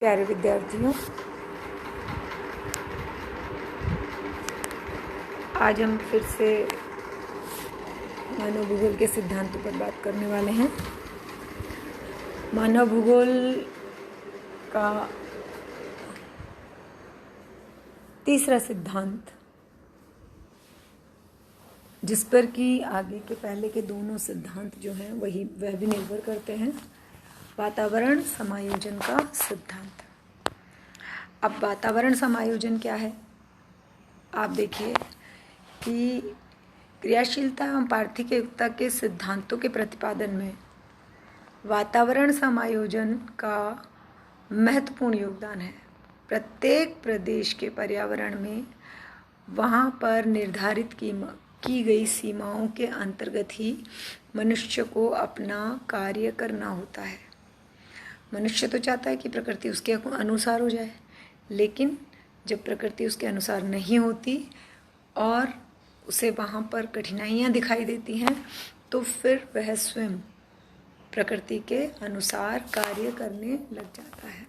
प्यारे विद्यार्थियों, आज हम फिर से मानव भूगोल के सिद्धांतों पर बात करने वाले हैं। मानव भूगोल का तीसरा सिद्धांत, जिस पर कि आगे के पहले के दोनों सिद्धांत जो हैं वह भी निर्भर करते हैं, वातावरण समायोजन का सिद्धांत। अब वातावरण समायोजन क्या है? आप देखिए कि क्रियाशीलता एवं पार्थिव के सिद्धांतों के प्रतिपादन में वातावरण समायोजन का महत्वपूर्ण योगदान है। प्रत्येक प्रदेश के पर्यावरण में वहाँ पर निर्धारित की गई सीमाओं के अंतर्गत ही मनुष्य को अपना कार्य करना होता है। मनुष्य तो चाहता है कि प्रकृति उसके अनुसार हो जाए, लेकिन जब प्रकृति उसके अनुसार नहीं होती और उसे वहाँ पर कठिनाइयाँ दिखाई देती हैं, तो फिर वह स्वयं प्रकृति के अनुसार कार्य करने लग जाता है।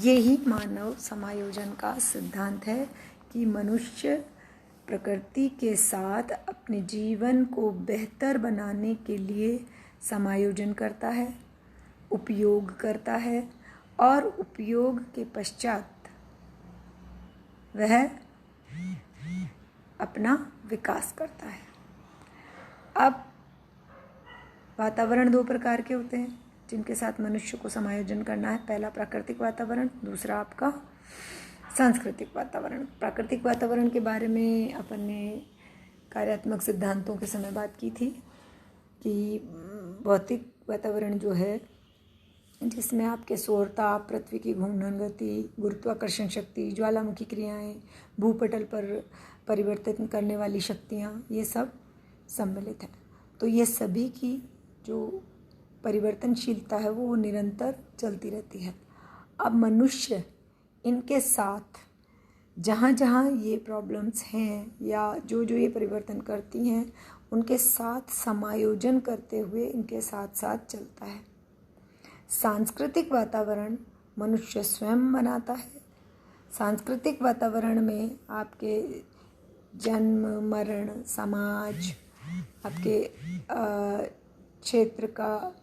यही मानव समायोजन का सिद्धांत है कि मनुष्य प्रकृति के साथ अपने जीवन को बेहतर बनाने के लिए समायोजन करता है, उपयोग करता है और उपयोग के पश्चात वह अपना विकास करता है। अब वातावरण दो प्रकार के होते हैं जिनके साथ मनुष्य को समायोजन करना है। पहला प्राकृतिक वातावरण, दूसरा आपका सांस्कृतिक वातावरण। प्राकृतिक वातावरण के बारे में अपन ने कार्यात्मक सिद्धांतों के समय बात की थी कि भौतिक वातावरण जो है, जिसमें आपके सौर ताप, पृथ्वी की घूर्णन गति, गुरुत्वाकर्षण शक्ति, ज्वालामुखी क्रियाएं, भूपटल पर परिवर्तन करने वाली शक्तियाँ, ये सब सम्मिलित हैं। तो ये सभी की जो परिवर्तनशीलता है वो निरंतर चलती रहती है। अब मनुष्य इनके साथ जहाँ जहाँ ये प्रॉब्लम्स हैं या जो ये परिवर्तन करती हैं, उनके साथ समायोजन करते हुए इनके साथ साथ चलता है। सांस्कृतिक वातावरण मनुष्य स्वयं बनाता है। सांस्कृतिक वातावरण में आपके जन्म, मरण, समाज, आपके क्षेत्र का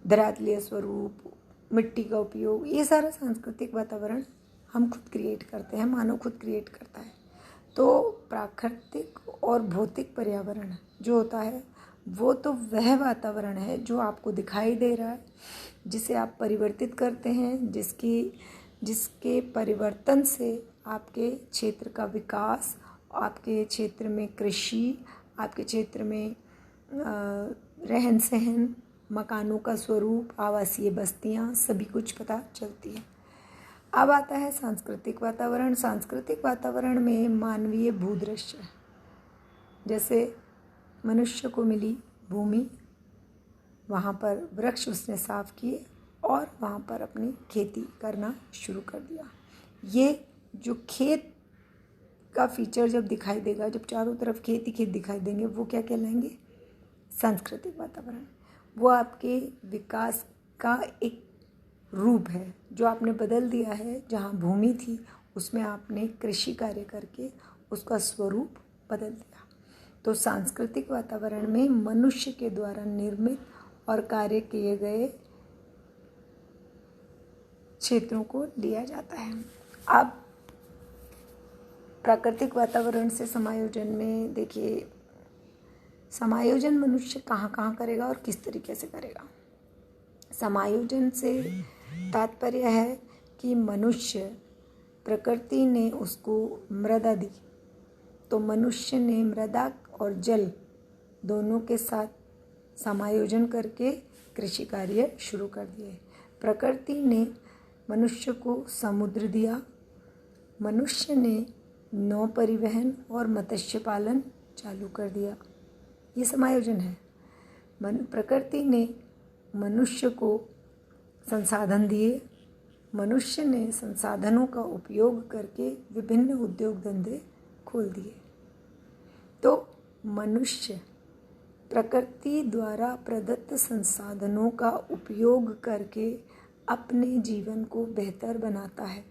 धरातलीय स्वरूप, मिट्टी का उपयोग, ये सारा सांस्कृतिक वातावरण हम खुद क्रिएट करते हैं, मानव खुद क्रिएट करता है। तो प्राकृतिक और भौतिक पर्यावरण जो होता है वो तो वह वातावरण है जो आपको दिखाई दे रहा है, जिसे आप परिवर्तित करते हैं, जिसके परिवर्तन से आपके क्षेत्र का विकास, आपके क्षेत्र में कृषि, आपके क्षेत्र में रहन सहन, मकानों का स्वरूप, आवासीय बस्तियां, सभी कुछ पता चलती है। अब आता है सांस्कृतिक वातावरण। सांस्कृतिक वातावरण में मानवीय भूदृश्य, जैसे मनुष्य को मिली भूमि, वहाँ पर वृक्ष उसने साफ किए और वहाँ पर अपनी खेती करना शुरू कर दिया। ये जो खेत का फीचर जब दिखाई देगा, जब चारों तरफ खेत ही खेत दिखाई देंगे, वो क्या कहलाएंगे? सांस्कृतिक वातावरण। वो आपके विकास का एक रूप है जो आपने बदल दिया है। जहाँ भूमि थी उसमें आपने कृषि कार्य करके उसका स्वरूप बदल दिया। तो सांस्कृतिक वातावरण में मनुष्य के द्वारा निर्मित और कार्य किए गए क्षेत्रों को लिया जाता है। अब प्राकृतिक वातावरण से समायोजन में देखिए, समायोजन मनुष्य कहाँ कहाँ करेगा और किस तरीके से करेगा। समायोजन से तात्पर्य है कि मनुष्य, प्रकृति ने उसको मृदा दी, तो मनुष्य ने मृदा और जल दोनों के साथ समायोजन करके कृषि कार्य शुरू कर दिए। प्रकृति ने मनुष्य को समुद्र दिया, मनुष्य ने नौ परिवहन और मत्स्य पालन चालू कर दिया। ये समायोजन है। प्रकृति ने मनुष्य को संसाधन दिए, मनुष्य ने संसाधनों का उपयोग करके विभिन्न उद्योग धंधे खोल दिए। तो मनुष्य प्रकृति द्वारा प्रदत्त संसाधनों का उपयोग करके अपने जीवन को बेहतर बनाता है।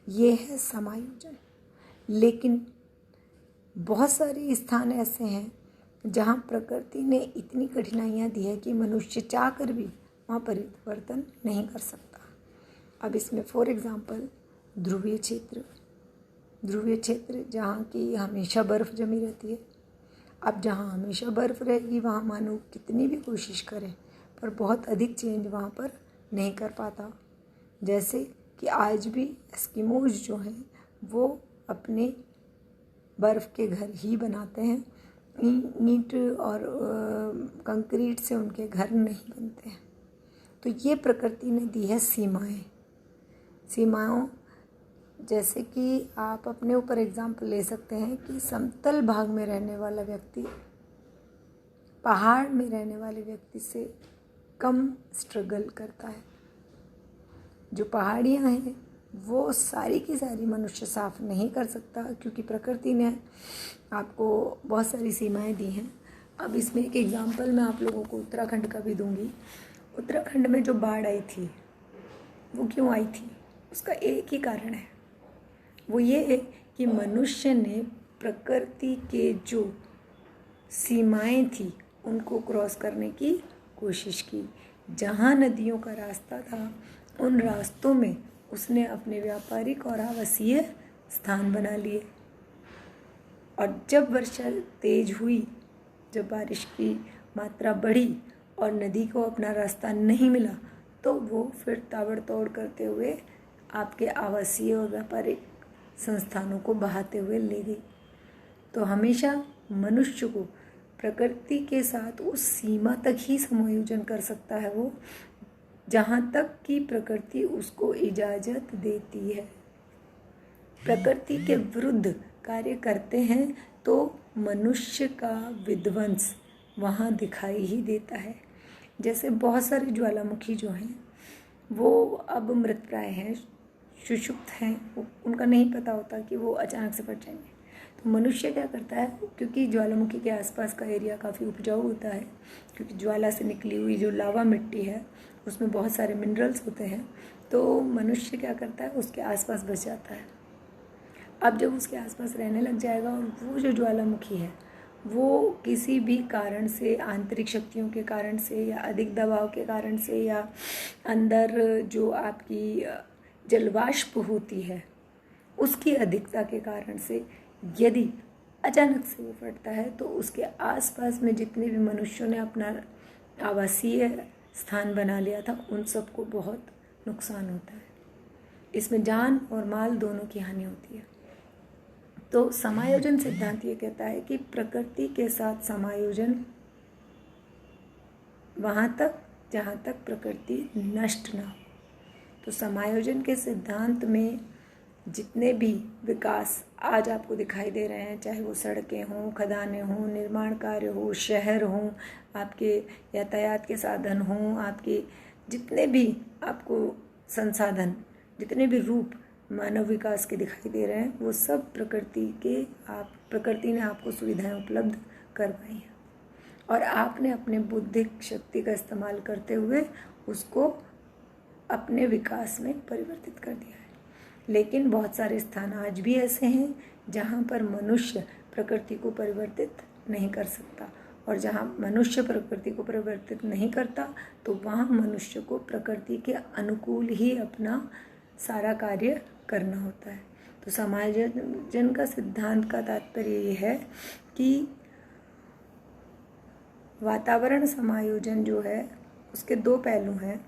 ये है समायोजन। लेकिन बहुत सारे स्थान ऐसे हैं जहाँ प्रकृति ने इतनी कठिनाइयाँ दी है कि मनुष्य चाह कर भी वहाँ परिवर्तन नहीं कर सकता। अब इसमें फॉर एग्जांपल ध्रुवीय क्षेत्र जहाँ की हमेशा बर्फ़ जमी रहती है। अब जहाँ हमेशा बर्फ़ रहेगी वहाँ मानो कितनी भी कोशिश करें पर बहुत अधिक चेंज वहाँ पर नहीं कर पाता। जैसे कि आज भी एस्किमोज जो हैं वो अपने बर्फ़ के घर ही बनाते हैं। ईंट और कंक्रीट से उनके घर नहीं बनते हैं। तो ये प्रकृति ने दी है सीमाओं। जैसे कि आप अपने ऊपर एग्जाम्पल ले सकते हैं कि समतल भाग में रहने वाला व्यक्ति पहाड़ में रहने वाले व्यक्ति से कम स्ट्रगल करता है। जो पहाड़ियाँ हैं वो सारी की सारी मनुष्य साफ नहीं कर सकता, क्योंकि प्रकृति ने आपको बहुत सारी सीमाएं दी हैं। अब इसमें एक एग्जांपल मैं आप लोगों को उत्तराखंड का भी दूंगी। उत्तराखंड में जो बाढ़ आई थी वो क्यों आई थी? उसका एक ही कारण है, वो ये है कि मनुष्य ने प्रकृति के जो सीमाएं थी उनको क्रॉस करने की कोशिश की। जहाँ नदियों का रास्ता था उन रास्तों में उसने अपने व्यापारिक और आवासीय स्थान बना लिए। और जब वर्षा तेज हुई, जब बारिश की मात्रा बढ़ी और नदी को अपना रास्ता नहीं मिला, तो वो फिर ताबड़तोड़ करते हुए आपके आवासीय और व्यापारिक संस्थानों को बहाते हुए ले गई। तो हमेशा मनुष्य को प्रकृति के साथ उस सीमा तक ही समायोजन कर सकता है वो, जहाँ तक कि प्रकृति उसको इजाज़त देती है। प्रकृति के विरुद्ध कार्य करते हैं तो मनुष्य का विध्वंस वहाँ दिखाई ही देता है। जैसे बहुत सारे ज्वालामुखी जो हैं वो अब मृतप्राय हैं, सुषुप्त हैं, उनका नहीं पता होता कि वो अचानक से फट जाएंगे। तो मनुष्य क्या करता है, क्योंकि ज्वालामुखी के आसपास का एरिया काफ़ी उपजाऊ होता है, क्योंकि ज्वाला से निकली हुई जो लावा मिट्टी है उसमें बहुत सारे मिनरल्स होते हैं, तो मनुष्य क्या करता है, उसके आसपास बच जाता है। अब जब उसके आसपास रहने लग जाएगा और वो जो ज्वालामुखी है वो किसी भी कारण से, आंतरिक शक्तियों के कारण से या अधिक दबाव के कारण से या अंदर जो आपकी जलवाष्प होती है उसकी अधिकता के कारण से यदि अचानक से वो फटता है तो उसके आसपास में जितने भी मनुष्यों ने अपना आवासीय स्थान बना लिया था उन सबको बहुत नुकसान होता है। इसमें जान और माल दोनों की हानि होती है। तो समायोजन सिद्धांत ये कहता है कि प्रकृति के साथ समायोजन वहाँ तक जहाँ तक प्रकृति नष्ट ना हो। तो समायोजन के सिद्धांत में जितने भी विकास आज आपको दिखाई दे रहे हैं, चाहे वो सड़कें हों, खदानें हों, निर्माण कार्य हो, शहर हों, आपके यातायात के साधन हों, आपके जितने भी आपको संसाधन, जितने भी रूप मानव विकास के दिखाई दे रहे हैं, वो सब प्रकृति ने आपको सुविधाएं उपलब्ध करवाई हैं और आपने अपने बुद्धिक शक्ति का इस्तेमाल करते हुए उसको अपने विकास में परिवर्तित कर दिया है। लेकिन बहुत सारे स्थान आज भी ऐसे हैं जहाँ पर मनुष्य प्रकृति को परिवर्तित नहीं कर सकता, और जहाँ मनुष्य प्रकृति को परिवर्तित नहीं करता तो वहाँ मनुष्य को प्रकृति के अनुकूल ही अपना सारा कार्य करना होता है। तो समायोजन का सिद्धांत का तात्पर्य ये है कि वातावरण समायोजन जो है उसके दो पहलू हैं,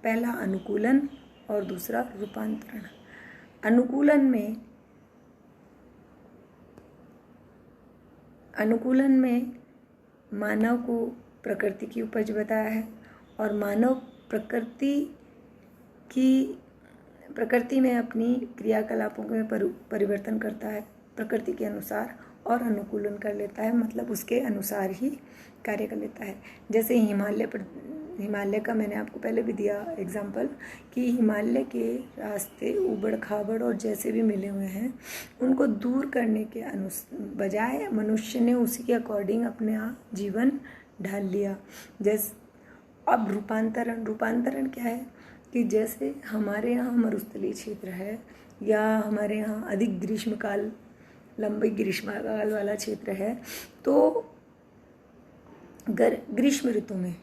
पहला अनुकूलन और दूसरा रूपांतरण। अनुकूलन में मानव को प्रकृति की उपज बताया है और मानव प्रकृति में अपनी क्रियाकलापों में परिवर्तन करता है प्रकृति के अनुसार और अनुकूलन कर लेता है, मतलब उसके अनुसार ही कार्य कर लेता है। जैसे हिमालय का मैंने आपको पहले भी दिया एग्जाम्पल कि हिमालय के रास्ते ऊबड़ खाबड़ और जैसे भी मिले हुए हैं उनको दूर करने के बजाय मनुष्य ने उसी के अकॉर्डिंग अपना जीवन ढाल लिया। जैसे अब रूपांतरण क्या है कि जैसे हमारे यहाँ मरुस्थलीय क्षेत्र है या हमारे यहाँ अधिक ग्रीष्मकाल, लंबे ग्रीष्मकाल वाला क्षेत्र है, तो ग्रीष्म ऋतु में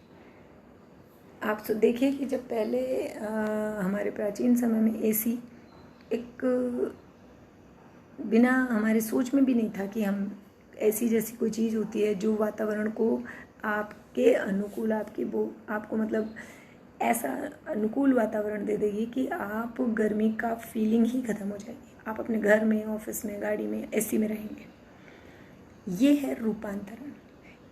आप तो देखिए कि जब पहले हमारे प्राचीन समय में एसी एक बिना हमारे सोच में भी नहीं था कि हम ऐसी जैसी कोई चीज़ होती है जो वातावरण को आपके अनुकूल, आपको मतलब ऐसा अनुकूल वातावरण दे देगी कि आप गर्मी का फीलिंग ही ख़त्म हो जाएगी। आप अपने घर में, ऑफिस में, गाड़ी में, एसी में रहेंगे। ये है रूपांतरण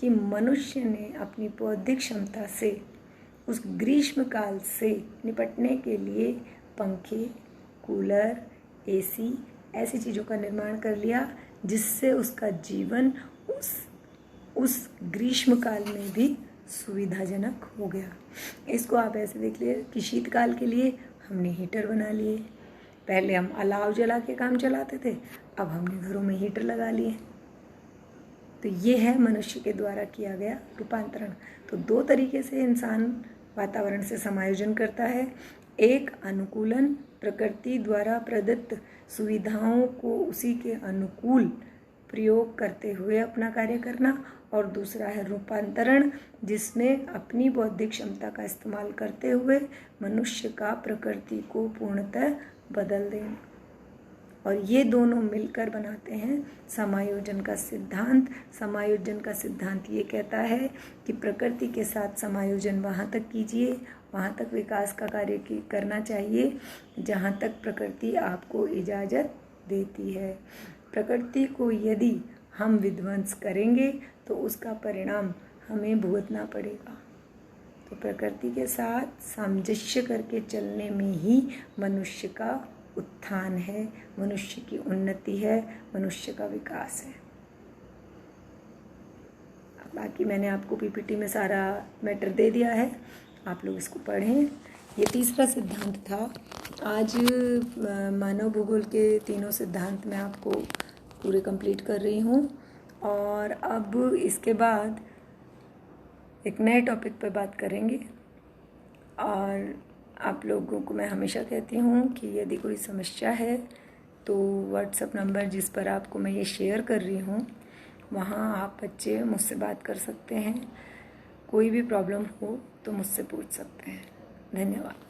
कि मनुष्य ने अपनी बौद्धिक क्षमता से उस ग्रीष्म काल से निपटने के लिए पंखे, कूलर, एसी ऐसी चीज़ों का निर्माण कर लिया, जिससे उसका जीवन उस ग्रीष्म काल में भी सुविधाजनक हो गया। इसको आप ऐसे देख लिए कि शीतकाल के लिए हमने हीटर बना लिए। पहले हम अलाव जला के काम चलाते थे, अब हमने घरों में हीटर लगा लिए। तो ये है मनुष्य के द्वारा किया गया रूपांतरण। तो दो तरीके से इंसान वातावरण से समायोजन करता है। एक अनुकूलन, प्रकृति द्वारा प्रदत्त सुविधाओं को उसी के अनुकूल प्रयोग करते हुए अपना कार्य करना, और दूसरा है रूपांतरण, जिसमें अपनी बौद्धिक क्षमता का इस्तेमाल करते हुए मनुष्य का प्रकृति को पूर्णतः बदल देना। और ये दोनों मिलकर बनाते हैं समायोजन का सिद्धांत। समायोजन का सिद्धांत ये कहता है कि प्रकृति के साथ समायोजन वहाँ तक कीजिए, वहाँ तक विकास का कार्य करना चाहिए जहाँ तक प्रकृति आपको इजाज़त देती है। प्रकृति को यदि हम विध्वंस करेंगे तो उसका परिणाम हमें भुगतना पड़ेगा। तो प्रकृति के साथ सामंजस्य करके चलने में ही मनुष्य का उत्थान है, मनुष्य की उन्नति है, मनुष्य का विकास है। बाकी मैंने आपको पीपीटी में सारा मैटर दे दिया है, आप लोग इसको पढ़ें। ये तीसरा सिद्धांत था। आज मानव भूगोल के तीनों सिद्धांत मैं आपको पूरे कंप्लीट कर रही हूँ, और अब इसके बाद एक नए टॉपिक पर बात करेंगे। और आप लोगों को मैं हमेशा कहती हूँ कि यदि कोई समस्या है तो व्हाट्सएप नंबर जिस पर आपको मैं ये शेयर कर रही हूँ, वहाँ आप बच्चे मुझसे बात कर सकते हैं। कोई भी प्रॉब्लम हो तो मुझसे पूछ सकते हैं। धन्यवाद।